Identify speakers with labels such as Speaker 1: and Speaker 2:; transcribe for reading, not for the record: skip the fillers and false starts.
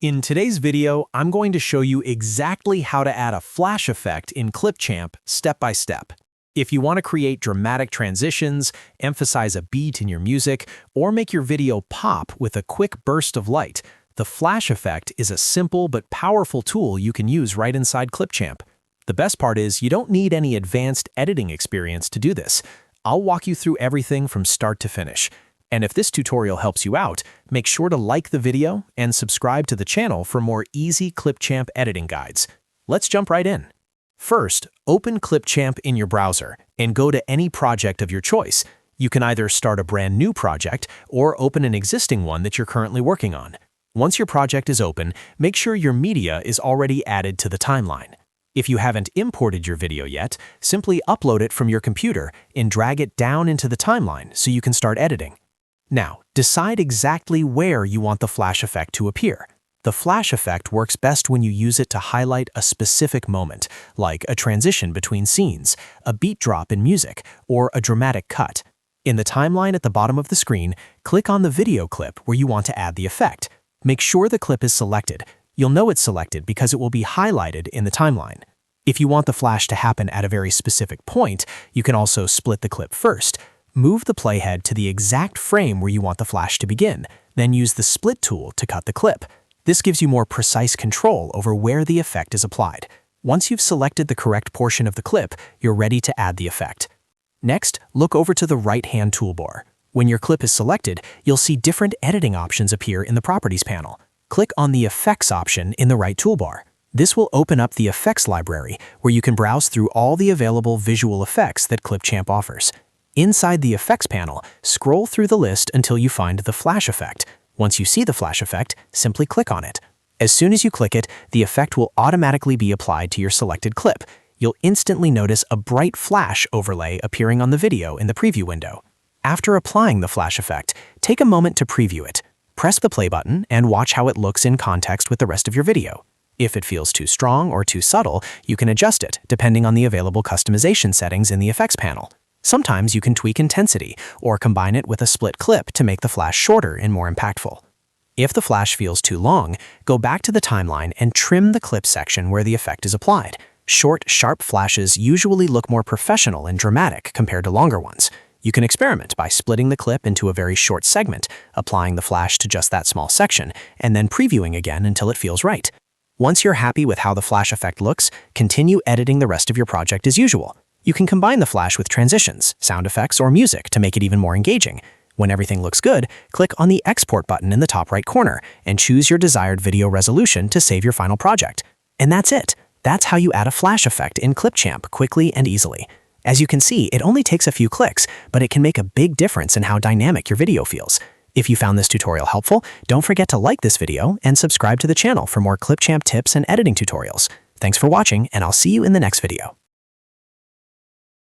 Speaker 1: In today's video, I'm going to show you exactly how to add a flash effect in Clipchamp step by step. If you want to create dramatic transitions, emphasize a beat in your music, or make your video pop with a quick burst of light, the flash effect is a simple but powerful tool you can use right inside Clipchamp. The best part is you don't need any advanced editing experience to do this. I'll walk you through everything from start to finish. And if this tutorial helps you out, make sure to like the video and subscribe to the channel for more easy Clipchamp editing guides. Let's jump right in. First, open Clipchamp in your browser and go to any project of your choice. You can either start a brand new project or open an existing one that you're currently working on. Once your project is open, make sure your media is already added to the timeline. If you haven't imported your video yet, simply upload it from your computer and drag it down into the timeline so you can start editing. Now, decide exactly where you want the flash effect to appear. The flash effect works best when you use it to highlight a specific moment, like a transition between scenes, a beat drop in music, or a dramatic cut. In the timeline at the bottom of the screen, click on the video clip where you want to add the effect. Make sure the clip is selected. You'll know it's selected because it will be highlighted in the timeline. If you want the flash to happen at a very specific point, you can also split the clip first. Move the playhead to the exact frame where you want the flash to begin, then use the split tool to cut the clip. This gives you more precise control over where the effect is applied. Once you've selected the correct portion of the clip, you're ready to add the effect. Next, look over to the right-hand toolbar. When your clip is selected, you'll see different editing options appear in the Properties panel. Click on the Effects option in the right toolbar. This will open up the Effects library, where you can browse through all the available visual effects that Clipchamp offers. Inside the Effects panel, scroll through the list until you find the flash effect. Once you see the flash effect, simply click on it. As soon as you click it, the effect will automatically be applied to your selected clip. You'll instantly notice a bright flash overlay appearing on the video in the preview window. After applying the flash effect, take a moment to preview it. Press the play button and watch how it looks in context with the rest of your video. If it feels too strong or too subtle, you can adjust it depending on the available customization settings in the Effects panel. Sometimes you can tweak intensity or combine it with a split clip to make the flash shorter and more impactful. If the flash feels too long, go back to the timeline and trim the clip section where the effect is applied. Short, sharp flashes usually look more professional and dramatic compared to longer ones. You can experiment by splitting the clip into a very short segment, applying the flash to just that small section, and then previewing again until it feels right. Once you're happy with how the flash effect looks, continue editing the rest of your project as usual. You can combine the flash with transitions, sound effects, or music to make it even more engaging. When everything looks good, click on the Export button in the top right corner and choose your desired video resolution to save your final project. And that's it. That's how you add a flash effect in Clipchamp quickly and easily. As you can see, it only takes a few clicks, but it can make a big difference in how dynamic your video feels. If you found this tutorial helpful, don't forget to like this video and subscribe to the channel for more Clipchamp tips and editing tutorials. Thanks for watching, and I'll see you in the next video.